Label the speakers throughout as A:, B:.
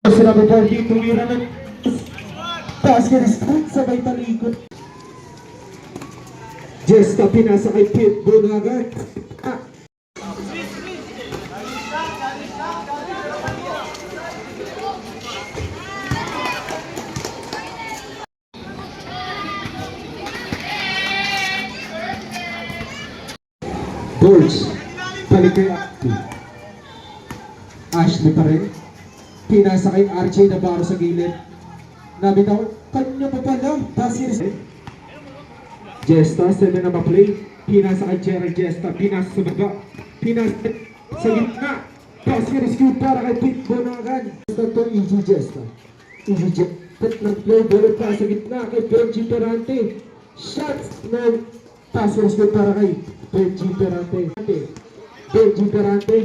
A: Sinabi po dito, tumira ng basket scoop, sabay talikod. Jesta pinasa kay Pete Bunagan. Bulls, balik kay Ashley pa rin. Pinasa kay RJ Navarro sa gilid. Nabitaw, kanya pa pala. Basket. Jesta, 7 na ma-play. Pinasa kay Gerald Jesta. Pinasa sa baba. Pinasa sa gitna. Basket scoop para kay Pete Bunagan. Jesta to EG Jesta. EG Jesta ng play. Bullet pa sa gitna kay Benji Perante. Shots ng basket scoop para kay Benji Perante. Benji Perante.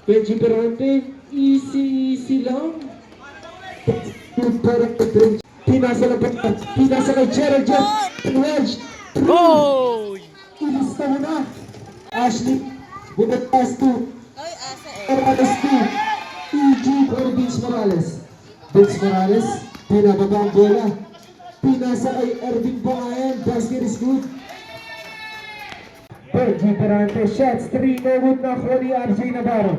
A: Benji Perante. Easy lang. Para kay Benji. Pinasa lang pa. Pinasa kay Gerald Jesta. Wedge.
B: Oh!
A: Ilista mo na. Ashley. With the pass to Morales to EG or Vince Morales. Vince Morales. Pinababa ang bola. Pinasa kay Ervin Bangayan. Basket is good. Benji Perante. Shots 3. No good na kuha ni RJ Navarro.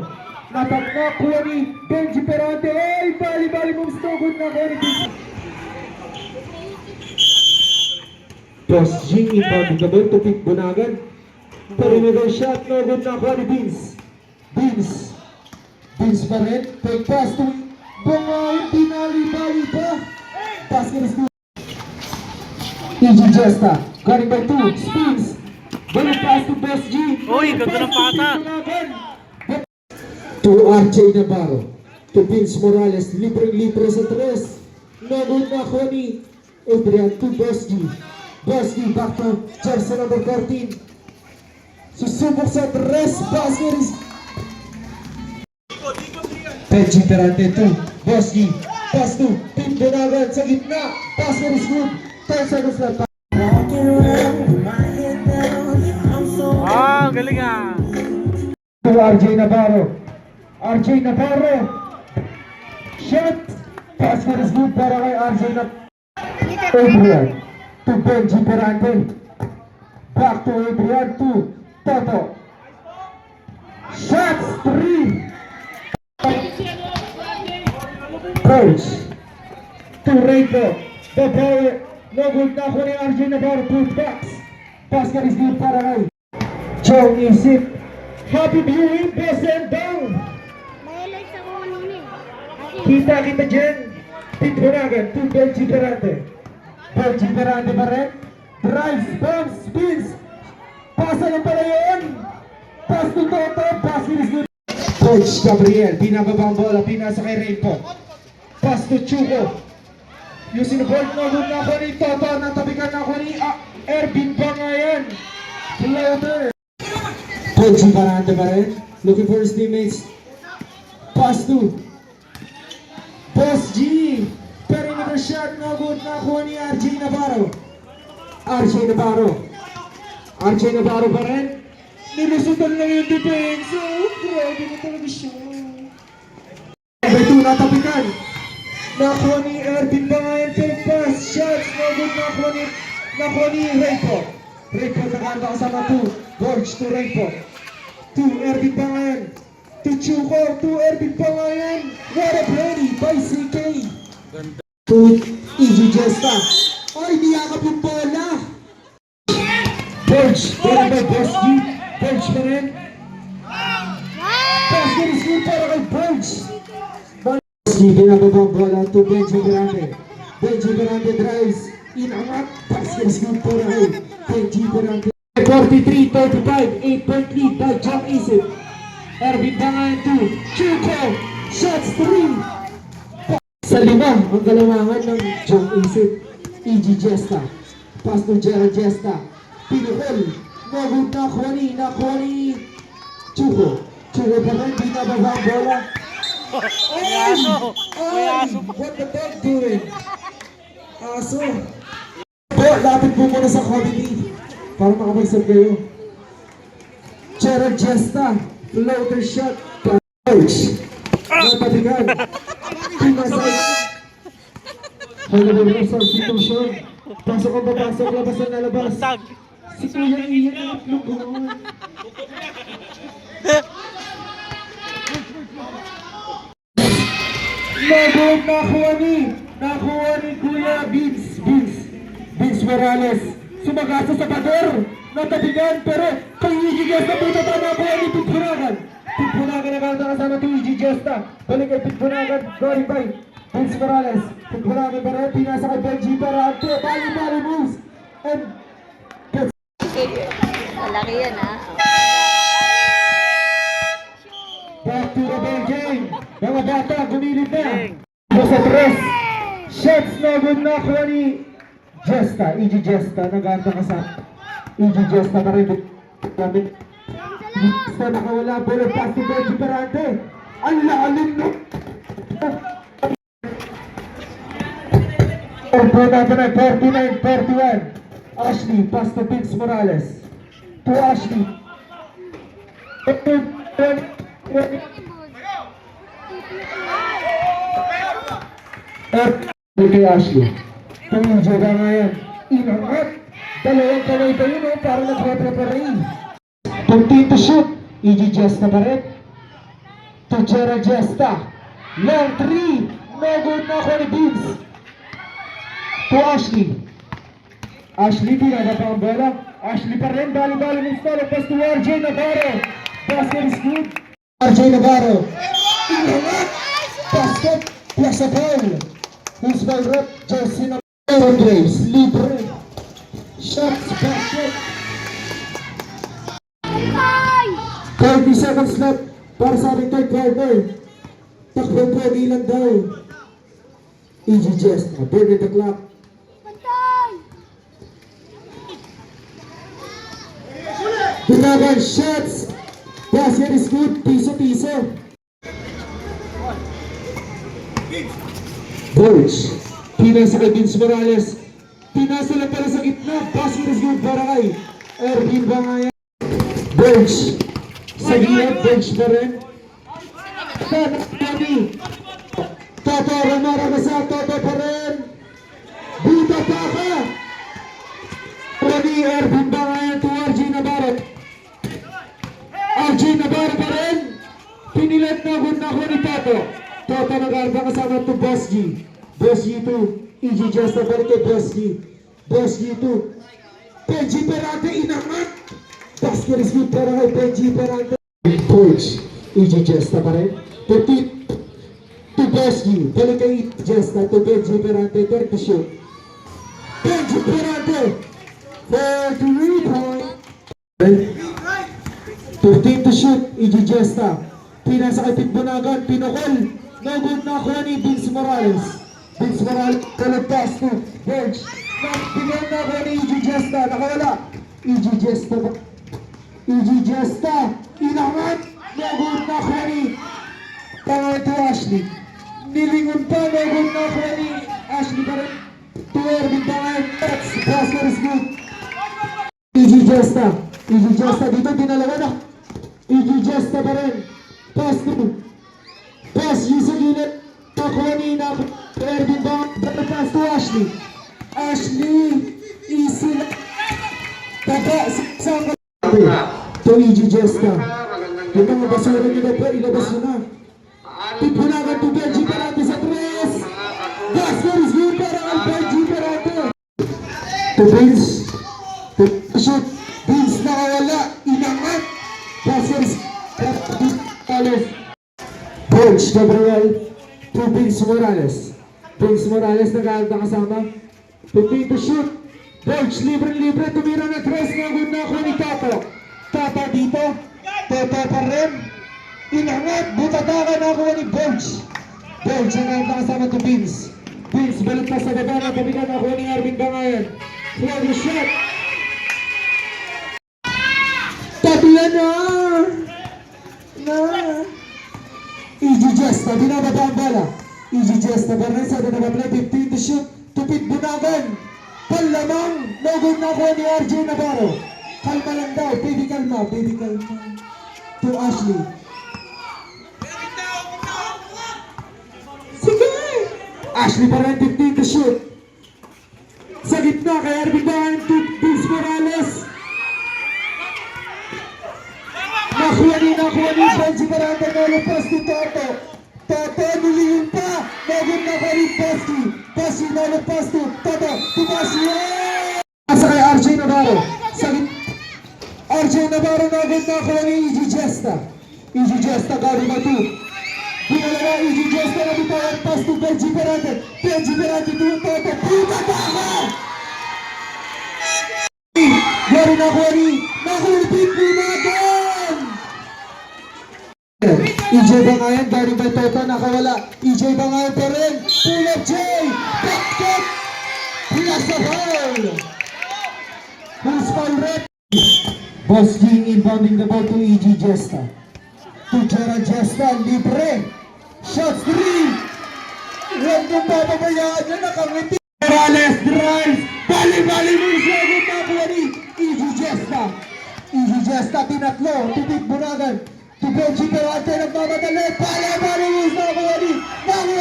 A: Natak kuha ni Benji Perante. Ay! Bali-bali moves. No good na kuha ni Vince. Boss G, inbound double to Pete Bunagan. Perimeter shot, no good na kuha ni Vince. Vince pa rin. Take pass to Bangayan. Pinali-bali pa. Basket is good. EG Jesta. Gunning by 2. Spins. Balik pass to Boss G.
B: Uy, ganda ng pata.
A: To RJ Navarro. To Vince Morales. Libre sa 3. No good na kuha ni Adrian. To Boss G. Boss G back to jersey number 14. Susubok sa 3. Basket is Benji Perante to Boss G. Pass to Pete Bunagan sa gitna. Basket is good. 10 seconds left.
B: Ah, galing ah.
A: To RJ Navarro. RJ Navarro. Shot. Basket is good para kay RJ Navarro. Adrian. To Benji Perante. Back to Adrian to Toto. Shots 3. Coach. To Reiko. The ball. No good na ko ni RJ Navarro. Putbacks. Basket is good para kay Joe Isip. Happy viewing. Best and down. Kita dyan. Pete Bunagan to Benji Perante. Benji Perante pa rin. Drives, bounce, spins. Pasa lang pala yun. Pass to Toto. Basket is good. Coach Gabriel. Pinababa ang bola. Pinasa kay Reiko. Pass to Chuko. Using the ball. Nagod na ako ni Toto. Natabikan na ako ni Ervin Bangayan. Floater. Benji Perante pa rin. Looking for his teammates. Pass to Boss G. Perimeter shot, no good na kuha ni RJ Navarro. RJ Navarro pa rin. Nilusutan lang yung defense. Oh, grabe na talaga siya. By 2, natapikan. Nakuha ni Ervin Bangayan. Fake pass. Shots, no good nakuha ni Reiko. Reiko nakanta kasama 2. Gorge to Reiko. To Ervin Bangayan. To Chuko. To Ervin Bangayan. What a play by CK. To EG Jesta. Ay, niyakap yung bola. Burge, bola by Boss G. Burge pa rin. Basket is good para kay Burge. Boss G, binababa ang bola to Benji Perante. Benji Perante drives. Inangat. Basket is good para kay Benji Perante. 43-35, 8-point lead by John Isip. Ervin Bangayan 2. Chuko. Shots 3. Sa 5, ang kalamangan ng John Isip. EG Jesta. Pass to Gerald Jesta. Pinukol. Nagod na kuha ni Chuko. Chuko pa rin. Binababa ang bola.
B: May aso. May aso pa.
A: What the dog doing? Aso. Lapit po muna sa comedy. Para makapag-serve kayo. Gerald Jesta. Floater shot. Coach. Natabigan. Pinasay Hallelujah, substitution. Pasok ang papasok, labas ang lalabas.
B: Tag.
A: Si Kuya Ian ang itlog. Nagod nakuha ni Kuya Vince Morales. Sumagasa sa pader, natabigan, pero kay EG Gesta po tama po ni Pitbunagan. Pitbunagan na kanta kasama ni EG Gesta. Balik kay Pitbunagan, going by Vince Morales. Pitbunagan pa rin, pinasa kay Benji Perante, bali moves. And
C: Malaki yan ha.
A: back to the ball game. Mga bata, gumilid na. Sa tres. Shots na good na kuha ni Gesta. EG Gesta, nag-anta ka sa EG Gesta pa rin. Gesta nakawala. Bullet pass to Benji Perante. Ang lalim na. Natin ay 49-41. Ashley, pass to Vince Morales. To Ashley. Kay Ashley. Tumidyoga nga yan. Inangat. Dalawang kamay pa yun para nag-referee. Continue to shoot. EG Gesta pa rin. To Jera Gesta. Long 3. No good na ako ni Vince. To Ashley. Ashley, tinaga pa ang bola. Ashley pa rin. Bali-bali ng style. Pass to RJ Navarro. Basket is good. RJ Navarro. Inangat. Basket. Plus a foul. Who's by rep? Jersey na Graves. Libre. Shots. Basket. 30 seconds left. Para sa ating third quarter. Takbo po. Ilan daw. EG Gesta. Burn the clock. Binagan shots. Basket is good. Piso. Bulge. Pinasa kay Vince Morales. Pinasa lang pala sa gitna. Basket is good para kay Erwin Bangaya. Bulge. Sa gilid. Bulge pa rin. Toto Ramaragasa. Toto pa rin. Buta pa ka. Rani Erwin Bangaya to RJ Navarro. RJ Navarro pa rin. Pinilat na good na ako ni Toto. Toto nag-arba kasama to Boss G. Boss G 2. EG Gesta balik kay Boss G. Boss G 2. Benji Perante inangat. Basket is good para kay Benji Perante. Coach. EG Gesta pa rin. To Boss G. Balik kay Gesta to Benji Perante. Turn to shoot. Benji Perante. 43 point. 15 to shoot. EG Gesta. Pinasa kay Pitbunagan. Pinukol. No good na ako ni Vince Morales. Vince Morales. Bullet pass to Bench. Bigyan na ako ni EG Gesta. Nakawala. EG Gesta. EG Gesta. Inangat. No good na ako ni Pangay to Ashley. Nilingon pa. No good na ako ni Ashley pa rin. To Erwin Pangay. Basket is good. EG Gesta. EG Gesta dito dinalawa na. EG Gesta pa rin. Pass to pass yung sa gilid. Nakuha ni Erwin Pangay. Pass to Ashley. Ashley. Easy lang. Taba. Saksak. To EG Gesta. Yung mga basura nyo na po. Ilabas nyo na. Pitbunagan to Benji Perante sa tres. Basket is good para ang Benji Perante. To Vince. To shoot. Vince nakawala. Inangat. Basket is Morales. Coach Gabriel to Vince Morales. Vince Morales nag-aalta kasama. 15 to shoot. Coach libre. Tumira na tres. Nagod na ako ni Tato. Tato dito. Tato pa rin. Inangat. Butatakan na ako ni Coach. Coach nag-aalta kasama to Vince. Vince balik pa sa baba. Natabigan ako ni Erwin Bangayan. Flag shot. Tato yan na. EG Gesta, binababa ang bola. EG Gesta, Barnesa, nag-play 15 to shoot. To Pitbunagan. Palamang. Nagod na ako ni RJ Navarro. Kalma lang daw. Baby kalma. To Ashley. Sige. Ashley pa rin, 15 to shoot. Sa gitna kay Ervin Dahan, Vince Morales. Nakuha ni Benji Barante, nalabas ni Toto. Toto, nilingin pa. Nagod na ko ni Pesky. Pesky, nalabas ni Toto. Tibasi, asa kay RJ Navarro. Sa gitna. RJ Navarro, nagod na ko ni EG Jesta. EG Jesta, gawin na 2. Pinalawa, EG Jesta na bitayan. Pass to Benji Barante. Benji Barante, to Toto. Puta tama! Gawin na ko ni Nakulipit Bunagan! EJ Bangayan, galing by Toto, nakawala. EJ Bangayan pa rin. Pull up J! Backstep! Pinasa foul! Who's foul rep? Boss King inbounding the ball to EG Jesta. To Gerald Jesta, libre. Shots 3! Huwag mong papabayaan yan, nakangiti. Morales drives! Bali-bali mo siya! Good na po ni EG Jesta. EG Jesta, tinatlo. Titip Bunagan. To Benji Barante, nagmamadali. Bali-bali mo siya po ni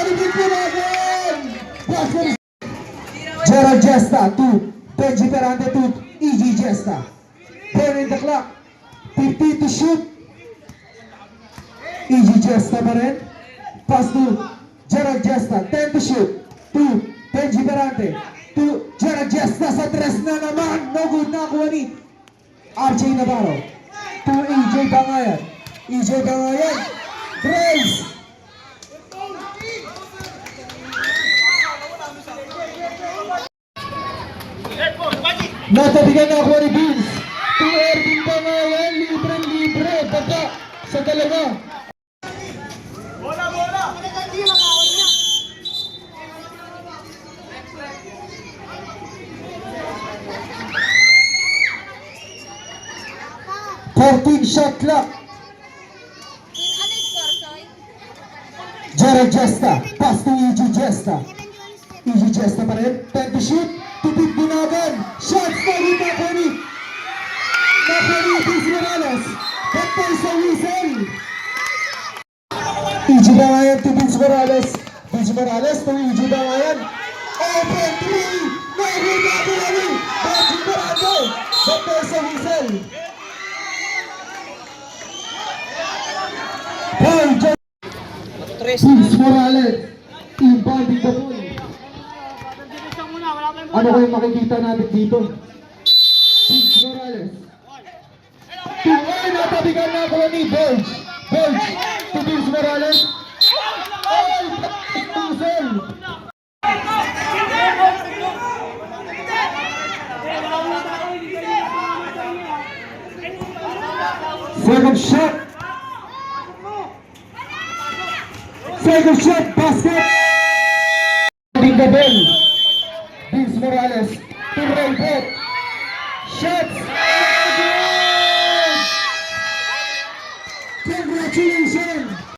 A: Titip Bunagan. Basket. Gerald Jesta to Benji Barante to EG Jesta. Burning the clock. 50 to shoot. EG Jesta pa rin. Pass to Gerald Jesta. 10 to shoot. To Benji Barante. To Gerald Jesta sa tres na naman. No good na kuha ni RJ Navarro. To EJ Bangayan. EJ Bangayan. Brace. Natabigan na ako ni Vince. To Ervin Bangayan. Libre. Baka sa dalawa.
B: Bola!
A: 14 shot clock. Gerald Jesta. Pass to EG Jesta. EG Jesta pa rin. 10 to shoot. Tupit Bunagan. Shots na rin Nakoni. Nakoni Vince Morales. Patay sa whistle. EG Bangayan to Vince Morales. Vince Morales to EG Bangayan. Open 3. Nahiga ko na rin. Benji Barante. Patay sa whistle. Vince Morales. Inbounding the ball. Ano kayo makikita natin dito? Vince Morales. Tuway na tabigan na ako ni Bulge. Bulge to Vince Morales. Ay! Puzzle! Second shot. Second shot, basket. Holding the ball. Vince Morales to right back. Shots. Congratulations.